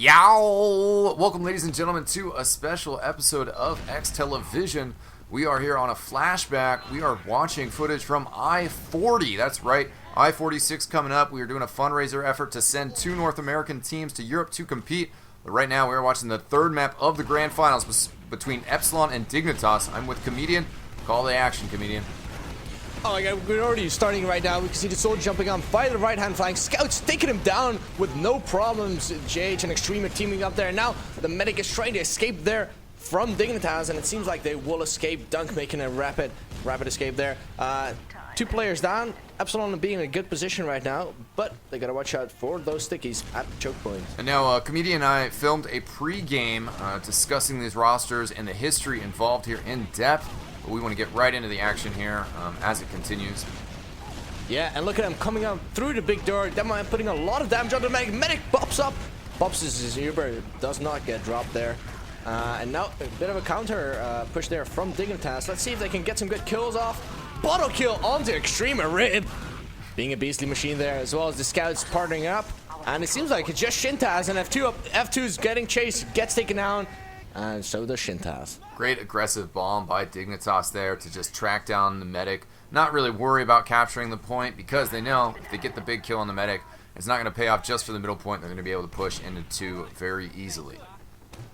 Yow! Welcome, ladies and gentlemen, to a special episode of eXtelevision. We are here on a flashback. We are watching footage from i40. That's right, i46 coming up. We are doing a fundraiser effort to send 2 North American teams to Europe to compete. But right now, we are watching the third map of the grand finals between Epsilon and Dignitas. I'm with Comedian. Call the action, Comedian. Oh my god, we're already starting right now. We can see the soldier jumping on by the right-hand flank. Scouts taking him down with no problems. JH and eXtremer teaming up there. Now the medic is trying to escape there from Dignitas, and it seems like they will escape. Dunk making a rapid escape there. 2 players down. Epsilon being in a good position right now, but they gotta watch out for those stickies at the choke point. And now, Comedian and I filmed a pre-game discussing these rosters and the history involved here in depth. But we want to get right into the action here as it continues. Yeah, and look at him coming up through the big door. That man putting a lot of damage on the medic. Medic pops up. Pops his Uber. Does not get dropped there. And now a bit of a counter push there from Dignitas. Let's see if they can get some good kills off. Bottle kill onto eXtremer. Rib. Being a beastly machine there, as well as the scouts partnering up. And it seems like it's just Shintaz, and F2's getting chased, gets taken down. And so does Shintaz. Great aggressive bomb by Dignitas there to just track down the medic. Not really worry about capturing the point because they know if they get the big kill on the medic, it's not going to pay off just for the middle point. They're going to be able to push into 2 very easily.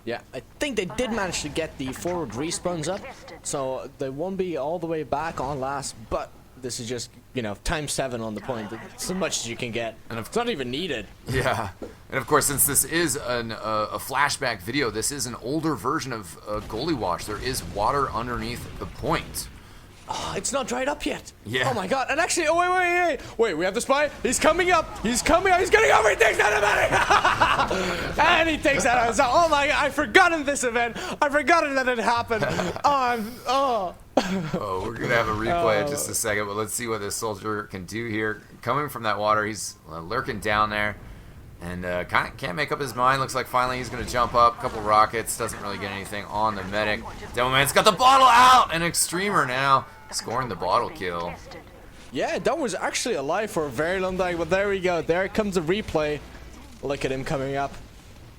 Yeah, I think they did manage to get the forward respawns up, so they won't be all the way back on last, but this is just, you know, ×7 on the point. It's as much as you can get, and it's not even needed. Yeah, and of course, since this is a flashback video, this is an older version of Gullywash. There is water underneath the point. Oh, it's not dried up yet. Yeah. Oh my god, and actually, oh wait, we have the spy. He's coming up. He's getting over. He takes out a medic. And he takes that out. So, oh my god, I forgot in this event. I forgot that it happened. Oh, we're going to have a replay in just a second, but let's see what this soldier can do here. Coming from that water, he's lurking down there and can't make up his mind. Looks like finally he's going to jump up. A couple rockets, doesn't really get anything on the medic. Demoman's got the bottle out, and eXtremer now scoring the bottle kill. Yeah, that was actually alive for a very long time, but there we go. There comes a replay. Look at him coming up.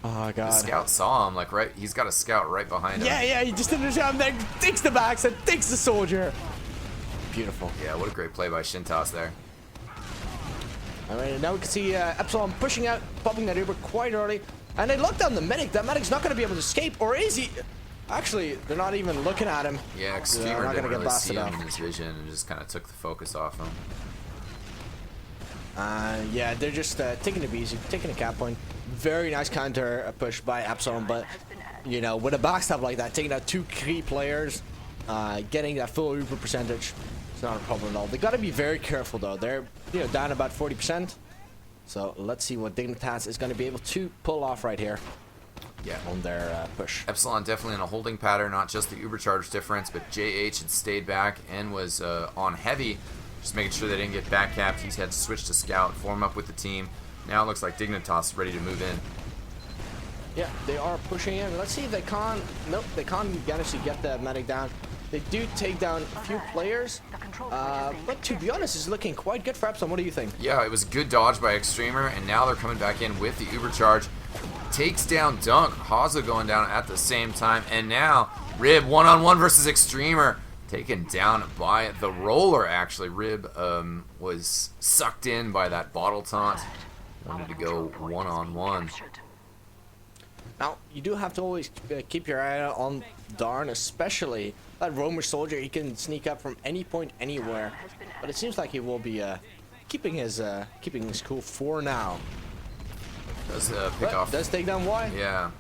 Oh god. The scout saw him, like right. He's got a scout right behind him. Yeah, he just didn't jump there. Takes the backside, takes the soldier. Beautiful. Yeah, what a great play by Shintaz there. Alright, now we can see Epsilon pushing out, popping that Uber quite early. And they lock down the medic. That medic's not going to be able to escape, or is he? Actually, they're not even looking at him. Yeah, eXtremer didn't really see him in his vision and just kind of took the focus off him. Yeah, they're just taking it easy, taking a cap point. Very nice counter push by Epsilon, but you know, with a backstab like that, taking out 2 key players, getting that full Uber percentage, it's not a problem at all. They got to be very careful though. They're down about 40%. So let's see what Dignitas is going to be able to pull off right here. Yeah, on their push. Epsilon definitely in a holding pattern, not just the Uber charge difference, but JH had stayed back and was on heavy, just making sure they didn't get back capped. He's had to switch to scout, form up with the team. Now it looks like Dignitas is ready to move in. Yeah, they are pushing in. Let's see if they can't. Nope, they can't actually get the medic down. They do take down a few players, but to be honest, it's looking quite good for Epsilon. What do you think? Yeah, it was a good dodge by eXtremer, and now they're coming back in with the Uber charge. Takes down Dunk, Haza going down at the same time, and now Rib one-on-one versus eXtremer, taken down by the roller. Actually, Rib was sucked in by that bottle taunt. Wanted to go one-on-one. Now, you do have to always keep your eye out on Darn, especially that roamer soldier. He can sneak up from any point, anywhere. But it seems like he will be keeping his cool for now. Does pick off. Does take down Y. Yeah.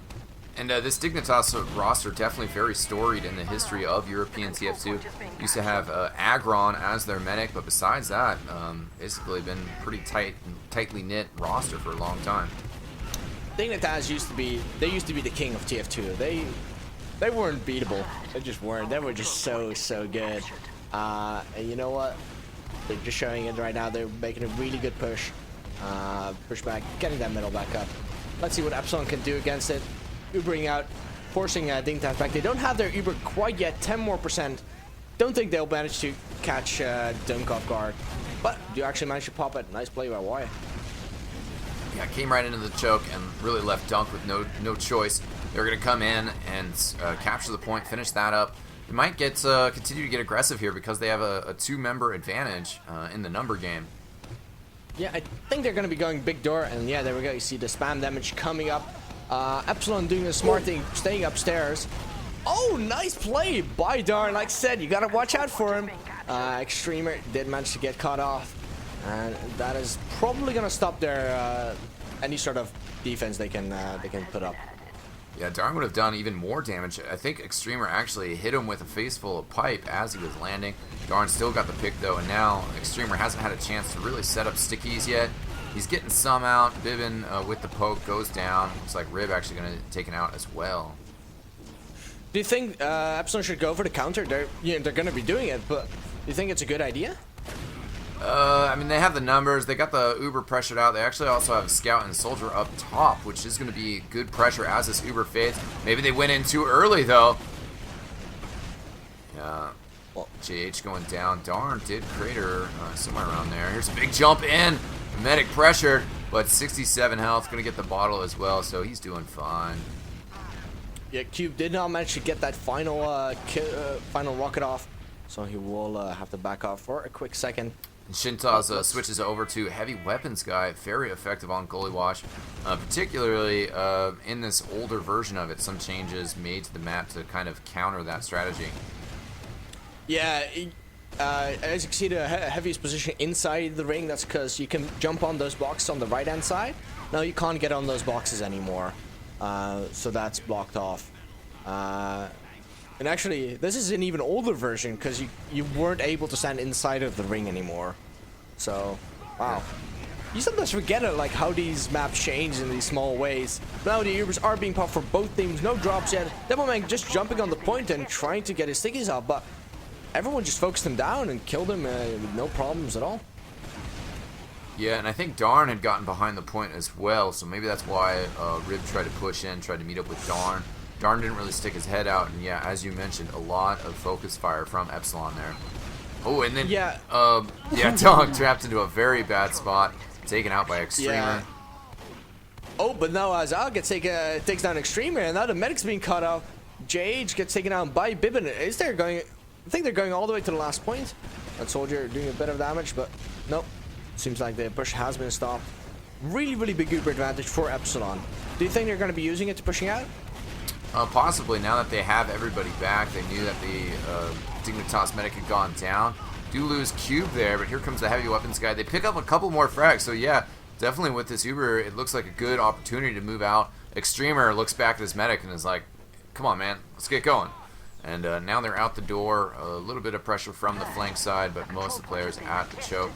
And this Dignitas roster definitely very storied in the history of European TF2. Used to have Agron as their medic, but besides that, basically been pretty tightly knit roster for a long time. Dignitas used to be the king of TF2. They weren't beatable. They just weren't. They were just so good. And you know what? They're just showing it right now. They're making a really good push. Push back, getting that middle back up. Let's see what Epsilon can do against it. Ubering out, forcing Dignitas back. They don't have their Uber quite yet. 10% more. Don't think they'll manage to catch Dunk off guard. But do actually manage to pop it. Nice play by Y. Yeah, came right into the choke and really left Dunk with no choice. They're going to come in and capture the point, finish that up. They might get continue to get aggressive here because they have a 2-member advantage in the number game. Yeah, I think they're going to be going big door, and yeah, there we go. You see the spam damage coming up. Epsilon doing a smart thing, staying upstairs. Oh, nice play by Darn. Like I said, you got to watch out for him. Extremer did manage to get caught off, and that is probably going to stop their any sort of defense they can put up. Yeah, Darn would have done even more damage. I think Extremer actually hit him with a face full of pipe as he was landing. Darn still got the pick though, and now Extremer hasn't had a chance to really set up stickies yet. He's getting some out. Bibin with the poke goes down. Looks like Rib actually going to take it out as well. Do you think Epsilon should go for the counter? They're going to be doing it, but do you think it's a good idea? I mean, they have the numbers. They got the Uber pressured out. They actually also have Scout and Soldier up top, which is going to be good pressure as this Uber fades. Maybe they went in too early, though. Yeah. Well, JH going down. Darn did crater somewhere around there. Here's a big jump in. Medic pressured, but 67 health. Going to get the bottle as well, so he's doing fine. Yeah, Cube did not manage to get that final final rocket off, so he will have to back off for a quick second. And Shinta's switches over to Heavy Weapons guy, very effective on Gullywash, particularly in this older version of it. Some changes made to the map to kind of counter that strategy. Yeah, as you can see, the Heavy's position inside the ring. That's because you can jump on those boxes on the right-hand side. Now you can't get on those boxes anymore, so that's blocked off. And actually, this is an even older version because you weren't able to stand inside of the ring anymore. So, wow. You sometimes forget it, like how these maps change in these small ways. But now the Ubers are being popped for both teams. No drops yet. Devilman just jumping on the point and trying to get his stickies out, but everyone just focused him down and killed him with no problems at all. Yeah, and I think Darn had gotten behind the point as well, so maybe that's why Rib tried to push in, tried to meet up with Darn. Darn didn't really stick his head out, and yeah, as you mentioned, a lot of focus fire from Epsilon there. Oh, and then yeah, Dog trapped into a very bad spot, taken out by Extremer. Yeah. Oh, but now Azal takes down Extremer, and now the medic's being cut off. JH gets taken out by Bibin. I think they're going all the way to the last point. That Soldier doing a bit of damage, but nope. Seems like the push has been stopped. Really, really big Uber advantage for Epsilon. Do you think they're going to be using it to pushing out? Possibly. Now that they have everybody back, they knew that the Dignitas medic had gone down. Do lose Cube there, but here comes the Heavy Weapons guy. They pick up a couple more frags, so yeah, definitely with this Uber, it looks like a good opportunity to move out. Extremer looks back at his medic and is like, come on, man, let's get going. And now they're out the door. A little bit of pressure from the flank side, but most of the players at the choke.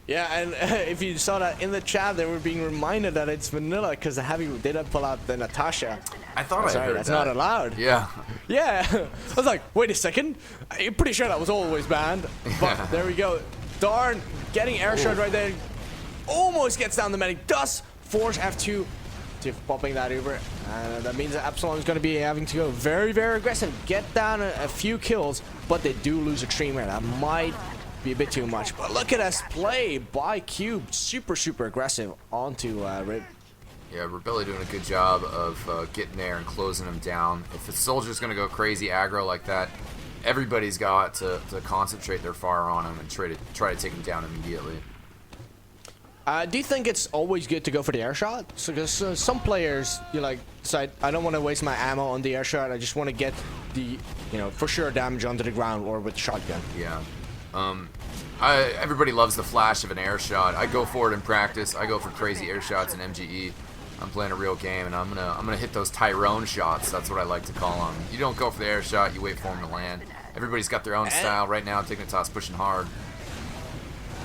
Yeah, and if you saw that in the chat, they were being reminded that it's vanilla because the Heavy didn't pull out the Natasha. I thought I heard that's that. not allowed. Yeah. Yeah. I was like, wait a second. I'm pretty sure that was always banned. But there we go. Darn, getting air shot right there. Almost gets down the medic. Does force F2 to popping that Uber. And that means that Epsilon is going to be having to go very, very aggressive. Get down a few kills, but they do lose Extremer. That might be a bit too much, but look at us play by Cube. Super, super aggressive onto Rib. Yeah, Rebelli doing a good job of getting there and closing him down. If the Soldier's going to go crazy aggro like that, everybody's got to concentrate their fire on him and try to take him down immediately. Do you think it's always good to go for the air shot? Because some players, decide, I don't want to waste my ammo on the air shot. I just want to get the, for sure damage onto the ground or with shotgun. Yeah. Everybody loves the flash of an air shot. I go for it in practice. I go for crazy air shots in MGE. I'm playing a real game, and I'm gonna hit those Tyrone shots. That's what I like to call them. You don't go for the air shot. You wait for them to land. Everybody's got their own style. Right now, Dignitas pushing hard.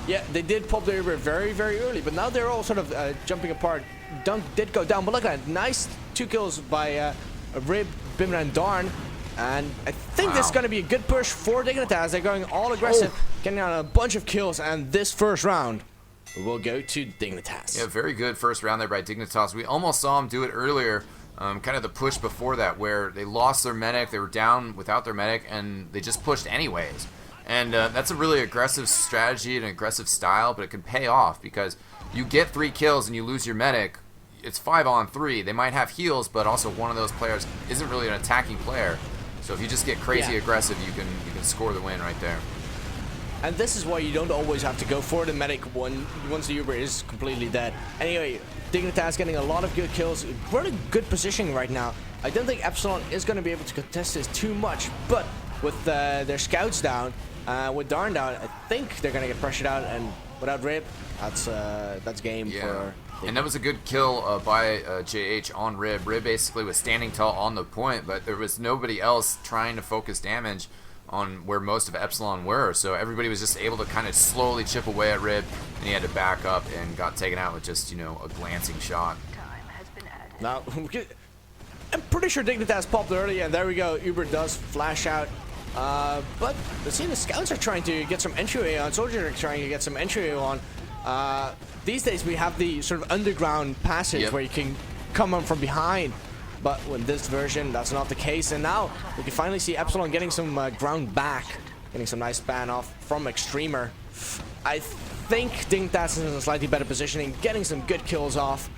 Yeah, they did pop the Uber very, very early, but now they're all sort of jumping apart. Dunk did go down, but look at that. Nice 2 kills by Rib, Bimmer, and Darn. And I think this is going to be a good push for Dignitas. They're going all aggressive, getting out a bunch of kills, and this first round will go to Dignitas. Yeah, very good first round there by Dignitas. We almost saw them do it earlier, kind of the push before that, where they lost their medic, they were down without their medic, and they just pushed anyways. And that's a really aggressive strategy and aggressive style, but it can pay off because you get 3 kills and you lose your medic. It's 5-on-3. They might have heals, but also one of those players isn't really an attacking player. So if you just get crazy aggressive, you can score the win right there. And this is why you don't always have to go for the medic once the Uber is completely dead. Anyway, Dignitas getting a lot of good kills. We're in a good position right now. I don't think Epsilon is going to be able to contest this too much, but with their scouts down, with Darn down, I think they're going to get pressured out, and without Rib, that's game for... And that was a good kill by JH on Rib. Rib basically was standing tall on the point, but there was nobody else trying to focus damage on where most of Epsilon were. So everybody was just able to kind of slowly chip away at Rib, and he had to back up and got taken out with just, you know, a glancing shot. Now, I'm pretty sure Dignitas popped early, and there we go. Uber does flash out. But the scouts are trying to get some entryway on. Soldiers are trying to get some entryway on. These days we have the sort of underground passage where you can come on from behind, but with this version that's not the case, and now we can finally see Epsilon getting some ground back, getting some nice span off from Extremer. I think Dignitas is in a slightly better positioning, getting some good kills off,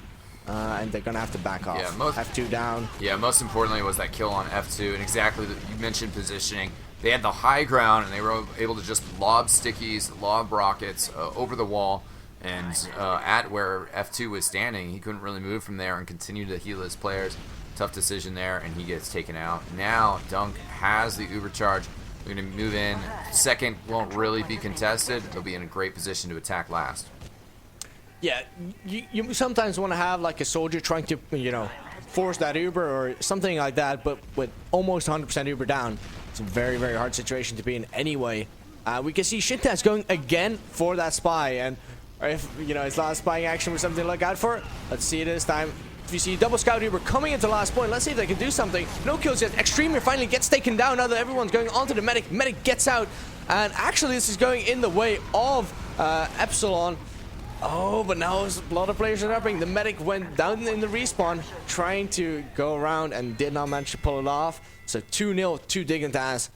and they're gonna have to back off. F2 down. Yeah, most importantly was that kill on F2, and exactly you mentioned positioning. They had the high ground, and they were able to just lob stickies, lob rockets over the wall. And at where F2 was standing, he couldn't really move from there and continue to heal his players. Tough decision there, and he gets taken out. Now Dunk has the Uber charge. They're going to move in. Second won't really be contested. They'll be in a great position to attack last. Yeah, you sometimes want to have like a soldier trying to, you know, force that Uber or something like that, but with almost 100% Uber down, it's a very, very hard situation to be in anyway. We can see Shintas going again for that spy, and if, you know, his last spying action was something to look out for, let's see it this time. If you see double scout Uber coming into last point, let's see if they can do something. No kills yet. Extremer finally gets taken down now that everyone's going onto the medic. Medic gets out, and actually this is going in the way of Epsilon. Oh, but now a lot of players are upping. The medic went down in the respawn, trying to go around and did not manage to pull it off. So 2-0 to Dignitas.